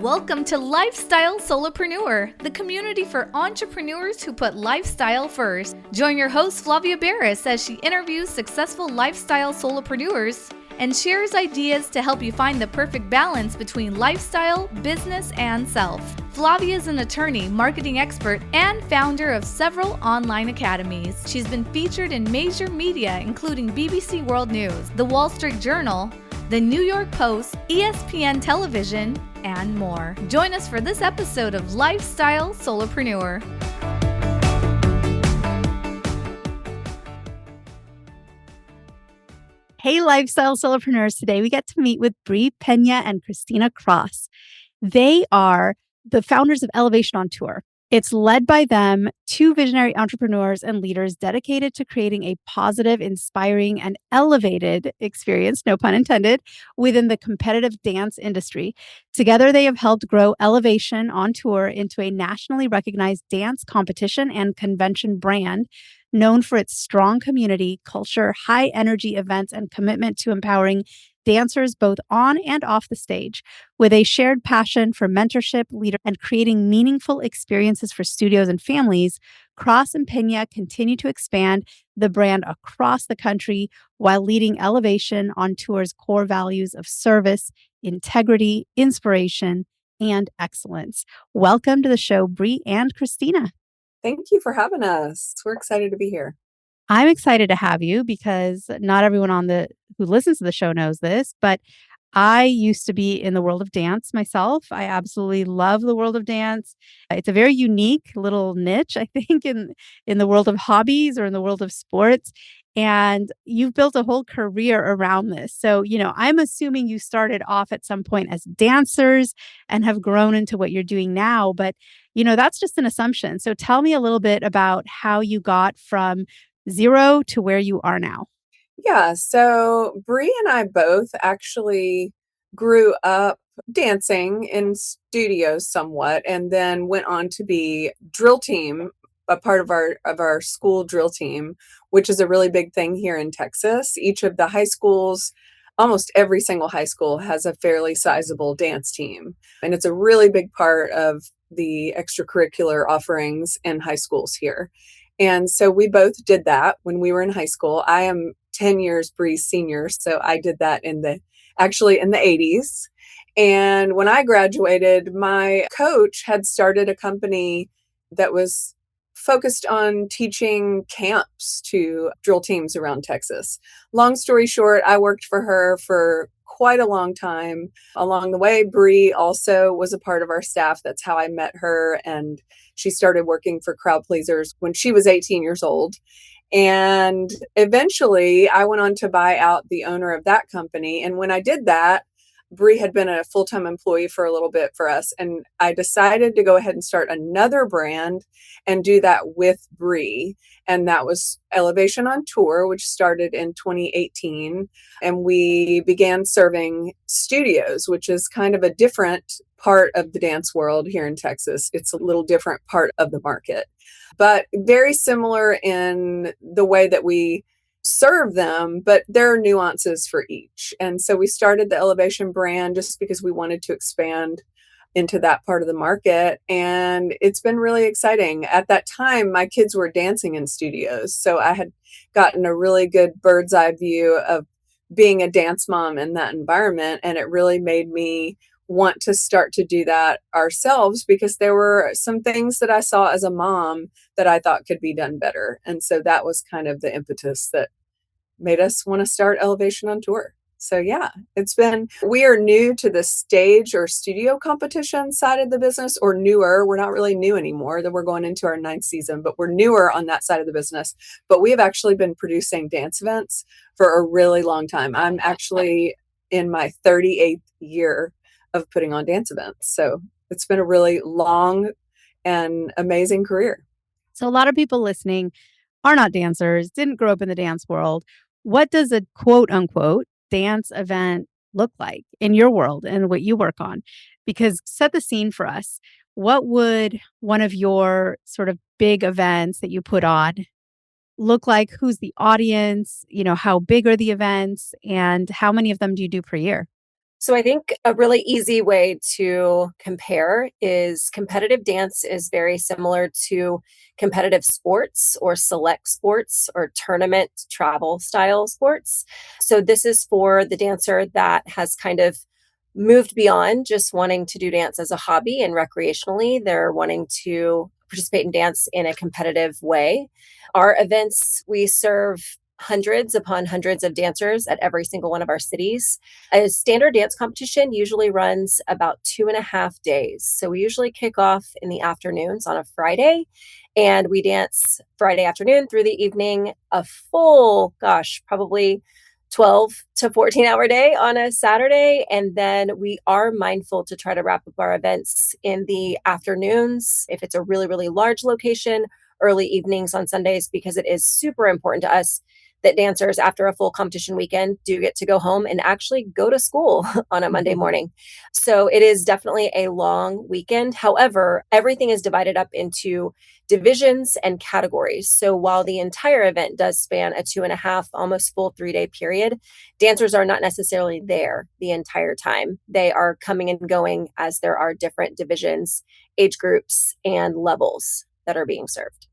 Welcome to Lifestyle Solopreneur, the community for entrepreneurs who put lifestyle first. Join your host, Flavia Barris, as she interviews successful lifestyle solopreneurs and shares ideas to help you find the perfect balance between lifestyle, business, and self. Flavia is an attorney, marketing expert, and founder of several online academies. She's been featured in major media, including BBC World News, The Wall Street Journal, The New York Post, ESPN Television, and more. Join us for this episode of Lifestyle Solopreneur. Hey, Lifestyle Solopreneurs. Today we get to meet with Brie Peña and Kristina Cross. They are the founders of Elevation on Tour. It's led by them, two visionary entrepreneurs and leaders dedicated to creating a positive, inspiring, and elevated experience, no pun intended, within the competitive dance industry. Together, they have helped grow Elevation on Tour into a nationally recognized dance competition and convention brand known for its strong community, culture, high energy events, and commitment to empowering dancers both on and off the stage. With a shared passion for mentorship, leadership, and creating meaningful experiences for studios and families, Cross and Peña continue to expand the brand across the country while leading Elevation on Tour's core values of service, integrity, inspiration, and excellence. Welcome to the show, Brie and Kristina. Thank you for having us. We're excited to be here. I'm excited to have you because not everyone who listens to the show knows this, but I used to be in the world of dance myself. I absolutely love the world of dance. It's a very unique little niche, I think, in the world of hobbies or in the world of sports. And you've built a whole career around this. So, I'm assuming you started off at some point as dancers and have grown into what you're doing now. But, that's just an assumption. So tell me a little bit about how you got from zero to where you are now. Yeah, so Bree and I both actually grew up dancing in studios somewhat, and then went on to be drill team, a part of our school drill team, which is a really big thing here in Texas. Each of the high schools, almost every single high school, has a fairly sizable dance team, and it's a really big part of the extracurricular offerings in high schools here. And so we both did that when we were in high school. I am 10 years Bree's senior, so I did that actually in the 80s. And when I graduated, my coach had started a company that was focused on teaching camps to drill teams around Texas. Long story short, I worked for her for quite a long time. Along the way, Brie also was a part of our staff. That's how I met her. And she started working for Crowd Pleasers when she was 18 years old. And eventually I went on to buy out the owner of that company. And when I did that, Brie had been a full-time employee for a little bit for us. And I decided to go ahead and start another brand and do that with Brie. And that was Elevation on Tour, which started in 2018. And we began serving studios, which is kind of a different part of the dance world here in Texas. It's a little different part of the market, but very similar in the way that we serve them, but there are nuances for each. And so we started the Elevation brand just because we wanted to expand into that part of the market. And it's been really exciting. At that time, my kids were dancing in studios. So I had gotten a really good bird's eye view of being a dance mom in that environment. And it really made me want to start to do that ourselves because there were some things that I saw as a mom that I thought could be done better. And so that was kind of the impetus that made us want to start Elevation on Tour. So yeah, we are new to the stage or studio competition side of the business, or newer. We're not really new anymore, that we're going into our 9th season, but we're newer on that side of the business. But we have actually been producing dance events for a really long time. I'm actually in my 38th year of putting on dance events. So it's been a really long and amazing career. So a lot of people listening are not dancers, didn't grow up in the dance world. What does a quote unquote dance event look like in your world and what you work on? Because set the scene for us. What would one of your sort of big events that you put on look like? Who's the audience? How big are the events? And how many of them do you do per year? So I think a really easy way to compare is competitive dance is very similar to competitive sports or select sports or tournament travel style sports. So this is for the dancer that has kind of moved beyond just wanting to do dance as a hobby and recreationally. They're wanting to participate in dance in a competitive way. Our events, we serve hundreds upon hundreds of dancers at every single one of our cities. A standard dance competition usually runs about 2.5 days. So we usually kick off in the afternoons on a Friday, and we dance Friday afternoon through the evening, a full, gosh, probably 12 to 14-hour day on a Saturday. And then we are mindful to try to wrap up our events in the afternoons if it's a really, really large location, early evenings on Sundays, because it is super important to us that dancers after a full competition weekend do get to go home and actually go to school on a Monday morning. So it is definitely a long weekend. However, everything is divided up into divisions and categories. So while the entire event does span a 2.5, almost full 3-day period, dancers are not necessarily there the entire time. They are coming and going as there are different divisions, age groups, and levels that are being served.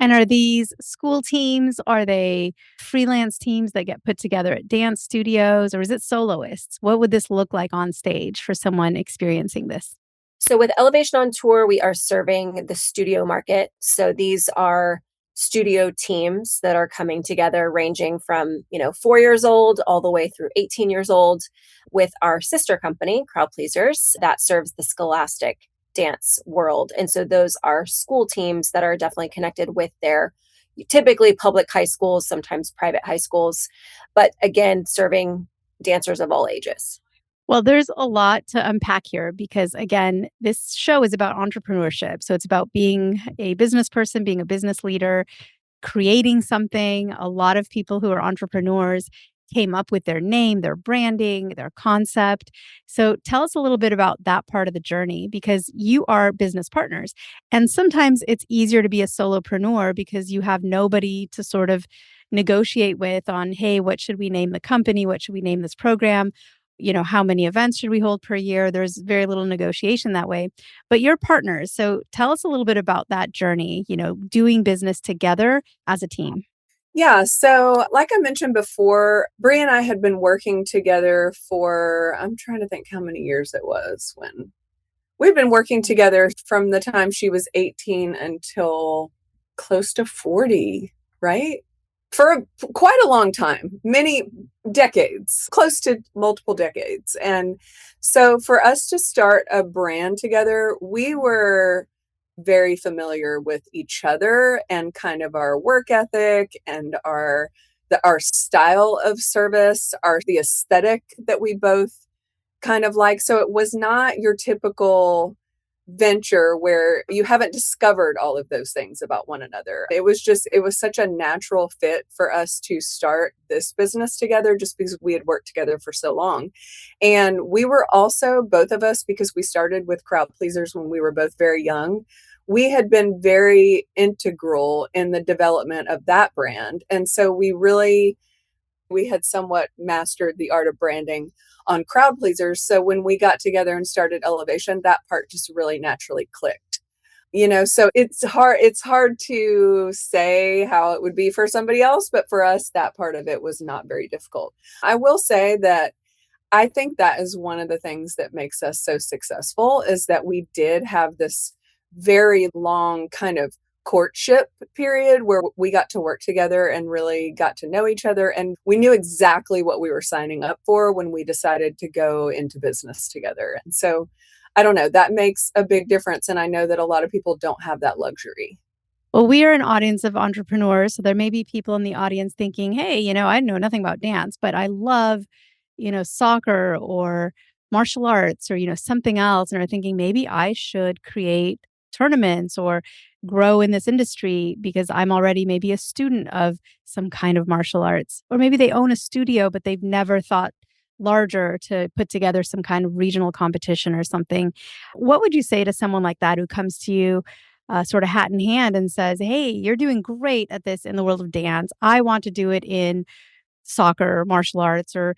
And are these school teams? Are they freelance teams that get put together at dance studios, or is it soloists? What would this look like on stage for someone experiencing this? So with Elevation on Tour, we are serving the studio market. So these are studio teams that are coming together ranging from, 4 years old all the way through 18 years old, with our sister company, Crowd Pleasers, that serves the scholastic dance world. And so those are school teams that are definitely connected with their typically public high schools, sometimes private high schools, but again, serving dancers of all ages. Well, there's a lot to unpack here because, again, this show is about entrepreneurship. So it's about being a business person, being a business leader, creating something. A lot of people who are entrepreneurs came up with their name, their branding, their concept. So tell us a little bit about that part of the journey because you are business partners. And sometimes it's easier to be a solopreneur because you have nobody to sort of negotiate with on, hey, what should we name the company? What should we name this program? How many events should we hold per year? There's very little negotiation that way. But you're partners. So tell us a little bit about that journey, doing business together as a team. Yeah, so like I mentioned before, Brie and I had been working together for, I'm trying to think how many years it was when we've been working together from the time she was 18 until close to 40, right? For quite a long time, many decades, close to multiple decades. And so for us to start a brand together, we were very familiar with each other and kind of our work ethic and our style of service, the aesthetic that we both kind of like. So it was not your typical venture where you haven't discovered all of those things about one another. It was such a natural fit for us to start this business together just because we had worked together for so long. And we were also, both of us, because we started with Crowd Pleasers when we were both very young, we had been very integral in the development of that brand. And so we had somewhat mastered the art of branding on Crowd Pleasers. So when we got together and started Elevation, that part just really naturally clicked. So it's hard to say how it would be for somebody else, but for us, that part of it was not very difficult. I will say that I think that is one of the things that makes us so successful is that we did have this very long kind of courtship period where we got to work together and really got to know each other. And we knew exactly what we were signing up for when we decided to go into business together. And so I don't know, that makes a big difference. And I know that a lot of people don't have that luxury. Well, we are an audience of entrepreneurs. So there may be people in the audience thinking, hey, I know nothing about dance, but I love, soccer or martial arts or, something else. And are thinking maybe I should create tournaments or grow in this industry because I'm already maybe a student of some kind of martial arts. Or maybe they own a studio, but they've never thought larger to put together some kind of regional competition or something. What would you say to someone like that who comes to you sort of hat in hand and says, hey, you're doing great at this in the world of dance. I want to do it in soccer or martial arts or,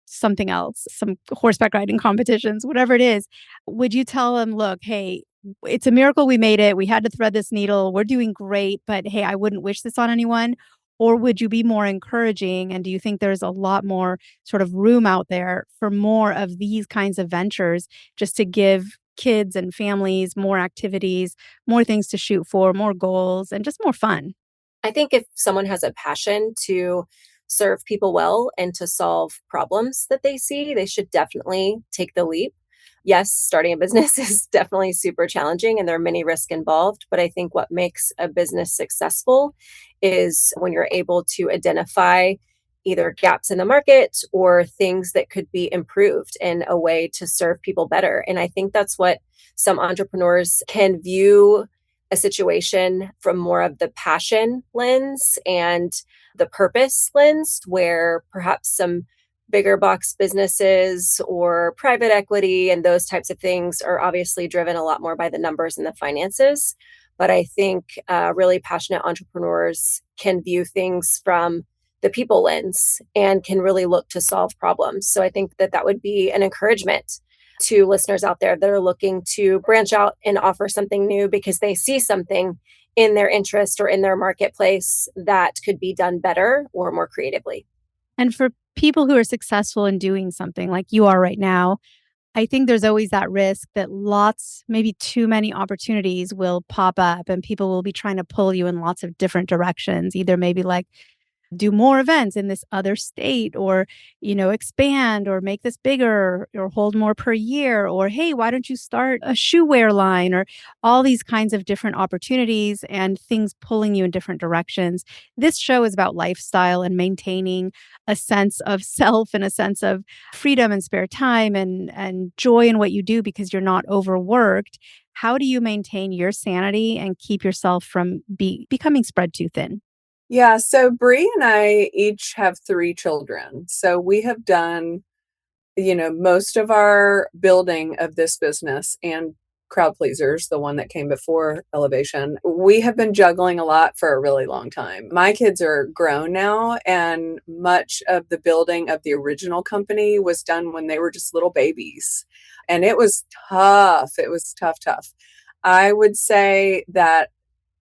something else, some horseback riding competitions, whatever it is, would you tell them, look, hey, it's a miracle we made it. We had to thread this needle. We're doing great, but hey, I wouldn't wish this on anyone? Or would you be more encouraging? And do you think there's a lot more sort of room out there for more of these kinds of ventures just to give kids and families more activities, more things to shoot for, more goals, and just more fun? I think if someone has a passion to serve people well and to solve problems that they see, they should definitely take the leap. Yes, starting a business is definitely super challenging and there are many risks involved. But I think what makes a business successful is when you're able to identify either gaps in the market or things that could be improved in a way to serve people better. And I think that's what some entrepreneurs can view a situation from more of the passion lens and the purpose lens, where perhaps some bigger box businesses or private equity and those types of things are obviously driven a lot more by the numbers and the finances. But I think really passionate entrepreneurs can view things from the people lens and can really look to solve problems. So I think that that would be an encouragement to listeners out there that are looking to branch out and offer something new because they see something in their interest or in their marketplace that could be done better or more creatively. And for people who are successful in doing something like you are right now, I think there's always that risk that lots, maybe too many opportunities will pop up and people will be trying to pull you in lots of different directions, either maybe like do more events in this other state or, expand or make this bigger or hold more per year or, hey, why don't you start a shoe wear line or all these kinds of different opportunities and things pulling you in different directions. This show is about lifestyle and maintaining a sense of self and a sense of freedom and spare time and joy in what you do because you're not overworked. How do you maintain your sanity and keep yourself from becoming spread too thin? Yeah, so Brie and I each have 3 children. So we have done, most of our building of this business and Crowd Pleasers, the one that came before Elevation. We have been juggling a lot for a really long time. My kids are grown now, and much of the building of the original company was done when they were just little babies. And it was tough. It was tough, tough. I would say that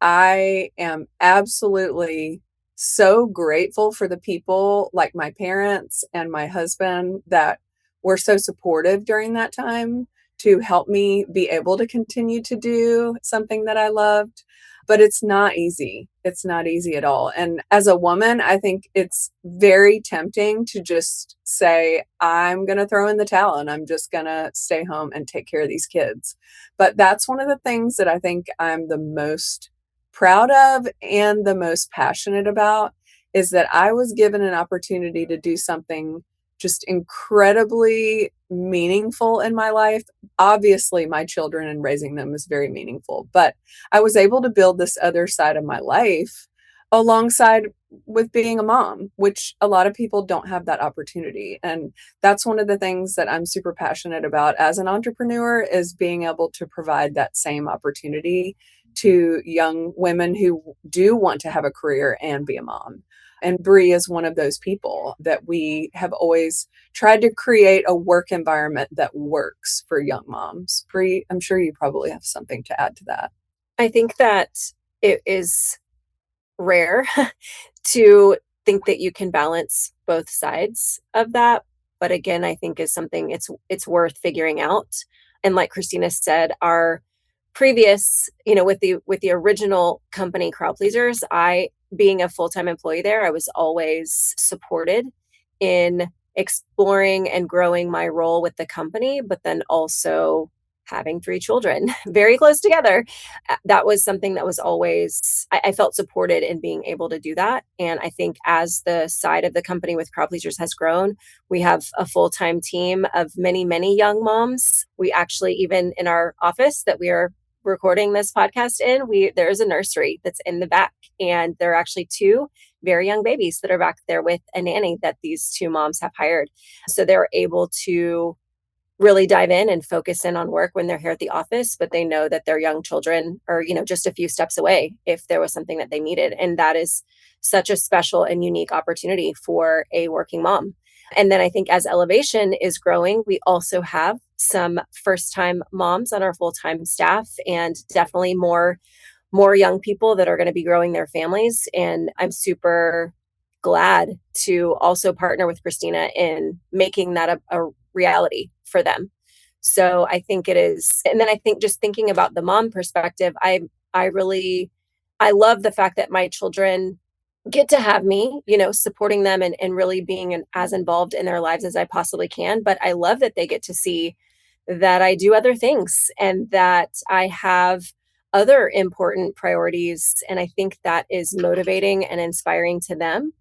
I am absolutely so grateful for the people like my parents and my husband that were so supportive during that time to help me be able to continue to do something that I loved. But it's not easy. It's not easy at all. And as a woman, I think it's very tempting to just say, I'm going to throw in the towel and I'm just going to stay home and take care of these kids. But that's one of the things that I think I'm the most proud of and the most passionate about is that I was given an opportunity to do something just incredibly meaningful in my life. Obviously, my children and raising them is very meaningful, but I was able to build this other side of my life alongside with being a mom, which a lot of people don't have that opportunity. And that's one of the things that I'm super passionate about as an entrepreneur is being able to provide that same opportunity to young women who do want to have a career and be a mom. And Brie is one of those people that we have always tried to create a work environment that works for young moms. Brie, I'm sure you probably have something to add to that. I think that it is rare to think that you can balance both sides of that. But again, I think is something it's worth figuring out. And like Kristina said, our previous, with the original company Crowd Pleasers, I being a full-time employee there, I was always supported in exploring and growing my role with the company, but then also having 3 children very close together. That was something that was always, I felt supported in being able to do that. And I think as the side of the company with Crowd Pleasers has grown, we have a full-time team of many, many young moms. We actually, even in our office that we are recording this podcast in, there's a nursery that's in the back, and there are actually 2 very young babies that are back there with a nanny that these 2 moms have hired. So they're able to really dive in and focus in on work when they're here at the office, but they know that their young children are, just a few steps away if there was something that they needed. And that is such a special and unique opportunity for a working mom. And then I think as Elevation is growing, we also have some first-time moms on our full-time staff, and definitely more young people that are going to be growing their families. And I'm super glad to also partner with Kristina in making that a reality for them. So I think it is. And then I think just thinking about the mom perspective, I love the fact that my children get to have me, supporting them and really being as involved in their lives as I possibly can. But I love that they get to see that I do other things and that I have other important priorities. And I think that is motivating and inspiring to them,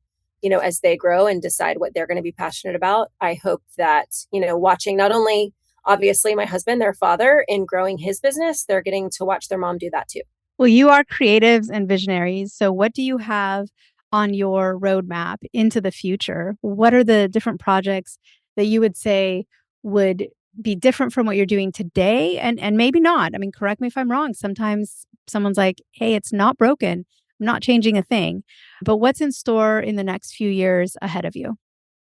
as they grow and decide what they're going to be passionate about. I hope that, watching not only obviously my husband, their father, in growing his business, they're getting to watch their mom do that too. Well, you are creatives and visionaries. So, what do you have on your roadmap into the future? What are the different projects that you would say would be different from what you're doing today? And maybe not. I mean, correct me if I'm wrong. Sometimes someone's like, hey, it's not broken. I'm not changing a thing. But what's in store in the next few years ahead of you?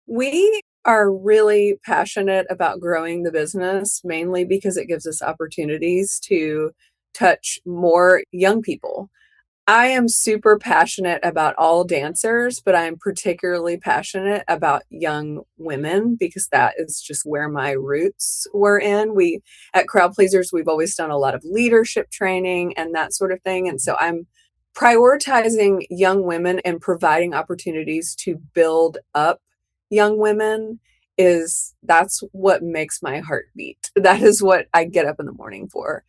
We are really passionate about growing the business, mainly because it gives us opportunities to touch more young people. I am super passionate about all dancers, but I'm particularly passionate about young women because that is just where my roots were in. We at Crowd Pleasers, we've always done a lot of leadership training and that sort of thing. And so I'm prioritizing young women and providing opportunities to build up young women that's what makes my heart beat. That is what I get up in the morning for.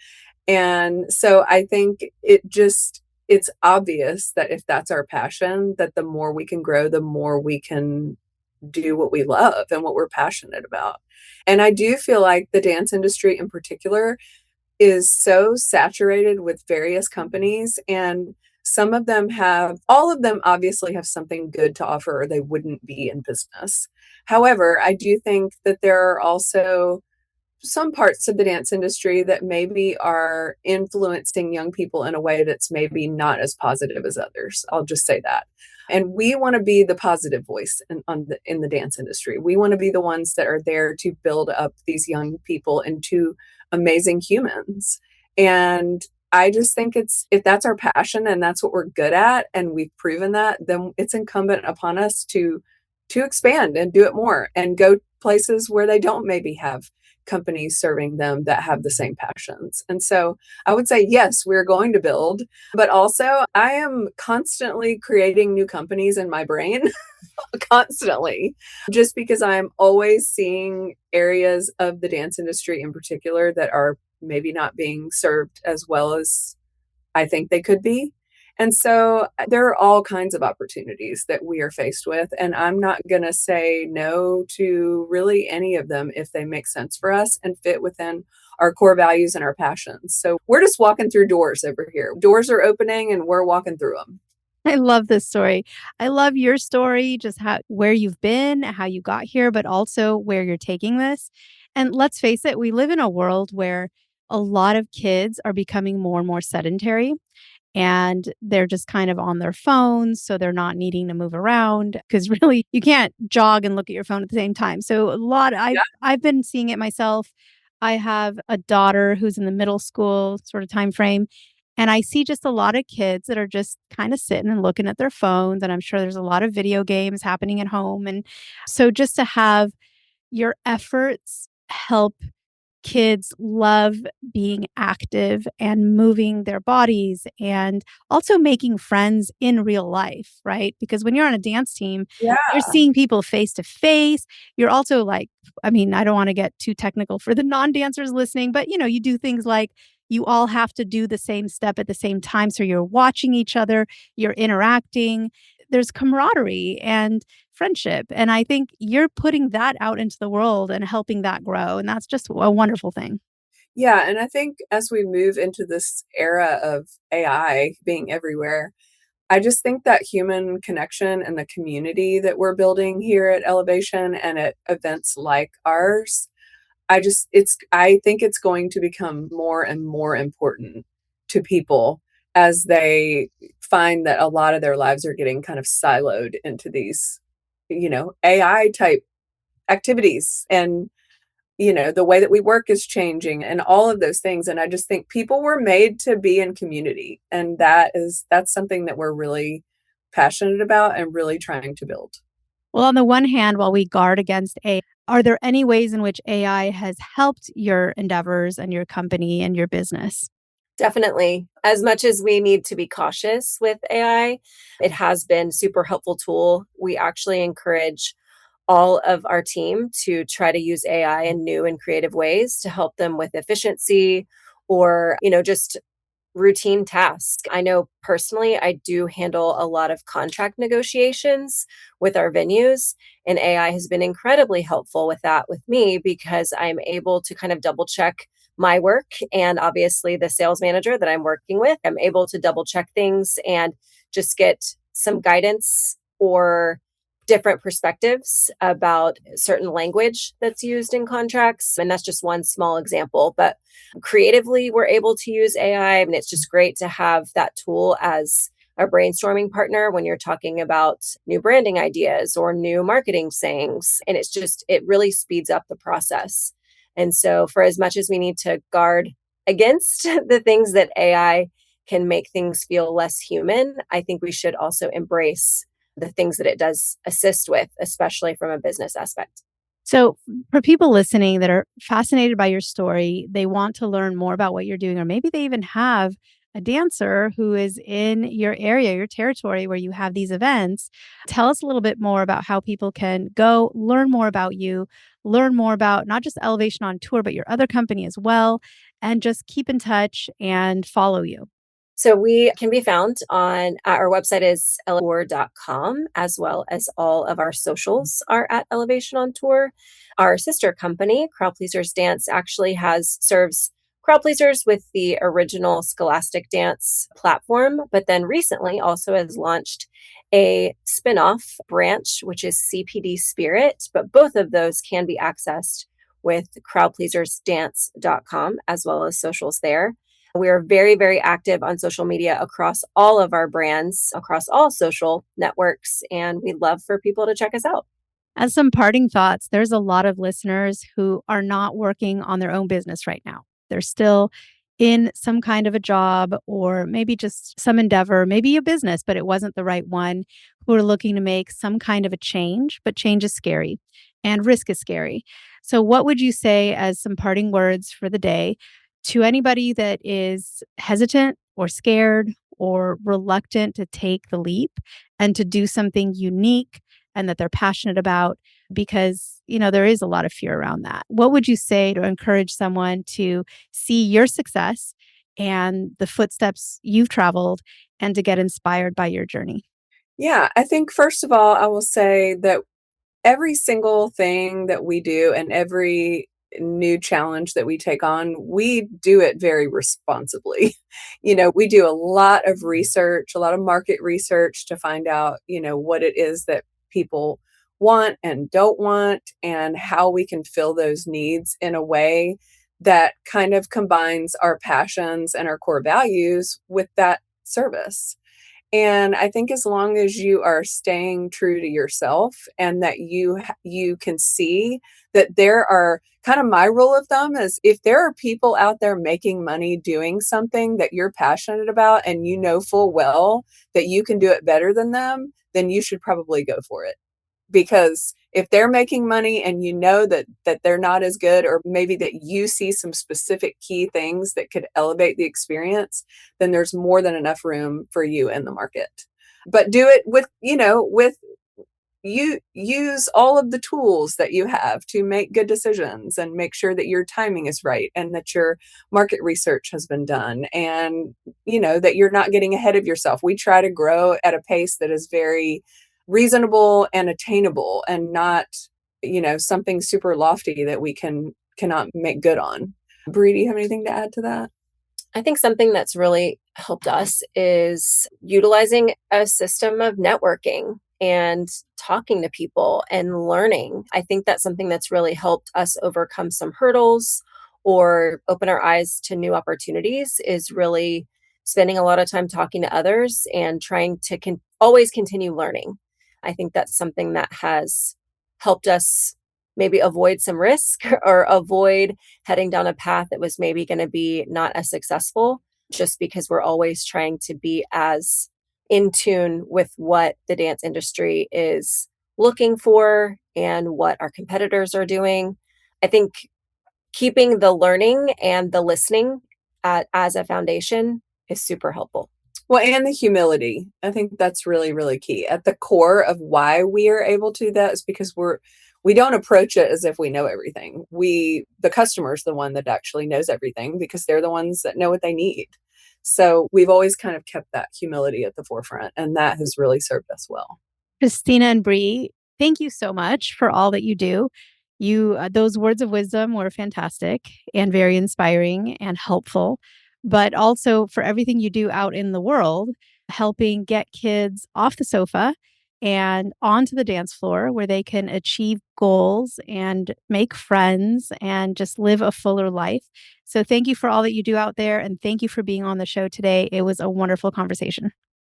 And so I think it's obvious that if that's our passion, that the more we can grow, the more we can do what we love and what we're passionate about. And I do feel like the dance industry in particular is so saturated with various companies, and all of them obviously have something good to offer or they wouldn't be in business. However, I do think that there are also some parts of the dance industry that maybe are influencing young people in a way that's maybe not as positive as others. I'll just say that. And we want to be the positive voice in the dance industry. We want to be the ones that are there to build up these young people into amazing humans. And I just think if that's our passion and that's what we're good at, and we've proven that, then it's incumbent upon us to expand and do it more and go places where they don't maybe have companies serving them that have the same passions. And so I would say, yes, we're going to build, but also I am constantly creating new companies in my brain, constantly, just because I'm always seeing areas of the dance industry in particular that are maybe not being served as well as I think they could be. And so there are all kinds of opportunities that we are faced with. And I'm not going to say no to really any of them if they make sense for us and fit within our core values and our passions. So we're just walking through doors over here. Doors are opening and we're walking through them. I love this story. I love your story, just where you've been, how you got here, but also where you're taking this. And let's face it, we live in a world where a lot of kids are becoming more and more sedentary and they're just kind of on their phones. So they're not needing to move around because really you can't jog and look at your phone at the same time. So I've been seeing it myself. I have a daughter who's in the middle school sort of time frame. And I see just a lot of kids that are just kind of sitting and looking at their phones. And I'm sure there's a lot of video games happening at home. And so just to have your efforts help kids love being active and moving their bodies and also making friends in real life, right? Because when you're on a dance team, Yeah. you're seeing people face to face. You're also like, I mean, I don't want to get too technical for the non-dancers listening, but you do things like you all have to do the same step at the same time. So you're watching each other, you're interacting. There's camaraderie and friendship. And I think you're putting that out into the world and helping that grow. And that's just a wonderful thing. Yeah. And I think as we move into this era of AI being everywhere, I just think that human connection and the community that we're building here at Elevation and at events like ours, I think it's going to become more and more important to people as they find that a lot of their lives are getting kind of siloed into these, AI type activities, and the way that we work is changing and all of those things. And I just think people were made to be in community. And that's something that we're really passionate about and really trying to build. Well, on the one hand, while we guard against AI, are there any ways in which AI has helped your endeavors and your company and your business? Definitely. As much as we need to be cautious with AI, it has been super helpful tool. We actually encourage all of our team to try to use AI in new and creative ways to help them with efficiency or, just routine tasks. I know personally, I do handle a lot of contract negotiations with our venues, and AI has been incredibly helpful with that with me because I'm able to kind of double check my work and obviously the sales manager that I'm working with. I'm able to double check things and just get some guidance or different perspectives about certain language that's used in contracts. And that's just one small example. But creatively, we're able to use AI. And it's just great to have that tool as a brainstorming partner when you're talking about new branding ideas or new marketing sayings. And it really speeds up the process. And so, for as much as we need to guard against the things that AI can make things feel less human, I think we should also embrace the things that it does assist with, especially from a business aspect. So, for people listening that are fascinated by your story, they want to learn more about what you're doing, or maybe they even have a dancer who is in your area, your territory where you have these events. Tell us a little bit more about how people can go learn more about you, learn more about not just Elevation on Tour, but your other company as well, and just keep in touch and follow you. So we can be found on our website is elevation.com, as well as all of our socials are at Elevation on Tour. Our sister company, Crowd Pleasers Dance, actually serves crowd pleasers with the original Scholastic Dance platform, but then recently also has launched a spin-off branch, which is CPD Spirit. But both of those can be accessed with crowdpleasersdance.com, as well as socials there. We are very, very active on social media across all of our brands, across all social networks, and we'd love for people to check us out. As some parting thoughts, there's a lot of listeners who are not working on their own business right now. They're still in some kind of a job or maybe just some endeavor, maybe a business, but it wasn't the right one, who are looking to make some kind of a change, but change is scary and risk is scary. So, what would you say as some parting words for the day to anybody that is hesitant or scared or reluctant to take the leap and to do something unique and that they're passionate about? Because, there is a lot of fear around that. What would you say to encourage someone to see your success and the footsteps you've traveled and to get inspired by your journey? Yeah, I think first of all, I will say that every single thing that we do and every new challenge that we take on, we do it very responsibly. We do a lot of research, a lot of market research to find out, what it is that people want and don't want and how we can fill those needs in a way that kind of combines our passions and our core values with that service. And I think as long as you are staying true to yourself and that you can see that there are kind of my rule of thumb is if there are people out there making money doing something that you're passionate about and you know full well that you can do it better than them, then you should probably go for it. Because if they're making money and you know that they're not as good, or maybe that you see some specific key things that could elevate the experience, then there's more than enough room for you in the market. But do it with you use all of the tools that you have to make good decisions and make sure that your timing is right and that your market research has been done and that you're not getting ahead of yourself. We try to grow at a pace that is very reasonable and attainable and not something super lofty that we cannot make good on. Brie, do you have anything to add to that? I think something that's really helped us is utilizing a system of networking and talking to people and learning. I think that's something that's really helped us overcome some hurdles or open our eyes to new opportunities is really spending a lot of time talking to others and trying to always continue learning. I think that's something that has helped us maybe avoid some risk or avoid heading down a path that was maybe going to be not as successful, just because we're always trying to be as in tune with what the dance industry is looking for and what our competitors are doing. I think keeping the learning and the listening as a foundation is super helpful. Well, and the humility. I think that's really, really key. At the core of why we are able to do that is because we don't approach it as if we know everything. The customer is the one that actually knows everything because they're the ones that know what they need. So we've always kind of kept that humility at the forefront, and that has really served us well. Kristina and Brie, thank you so much for all that you do. Those words of wisdom were fantastic and very inspiring and helpful, but also for everything you do out in the world, helping get kids off the sofa and onto the dance floor where they can achieve goals and make friends and just live a fuller life. So thank you for all that you do out there, and thank you for being on the show today. It was a wonderful conversation.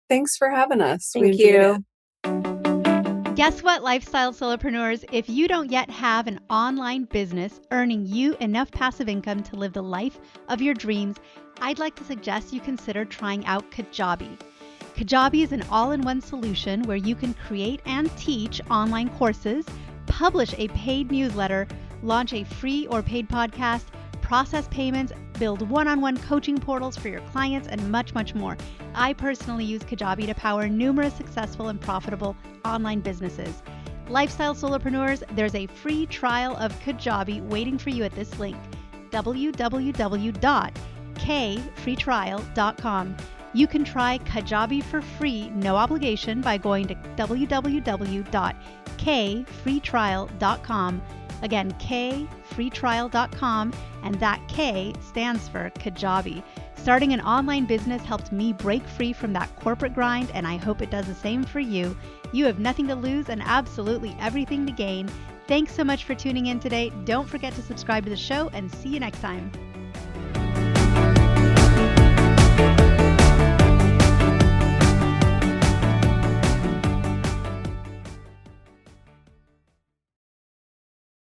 Thanks for having us. Thank you. Guess what, lifestyle solopreneurs? If you don't yet have an online business earning you enough passive income to live the life of your dreams, I'd like to suggest you consider trying out Kajabi. Kajabi is an all-in-one solution where you can create and teach online courses, publish a paid newsletter, launch a free or paid podcast, process payments, build one-on-one coaching portals for your clients, and much, much more. I personally use Kajabi to power numerous successful and profitable online businesses. Lifestyle solopreneurs, there's a free trial of Kajabi waiting for you at this link, www.kfreetrial.com. You can try Kajabi for free, no obligation, by going to www.kfreetrial.com. Again, kfreetrial.com, and that K stands for Kajabi. Starting an online business helped me break free from that corporate grind, and I hope it does the same for you. You have nothing to lose and absolutely everything to gain. Thanks so much for tuning in today. Don't forget to subscribe to the show, and see you next time.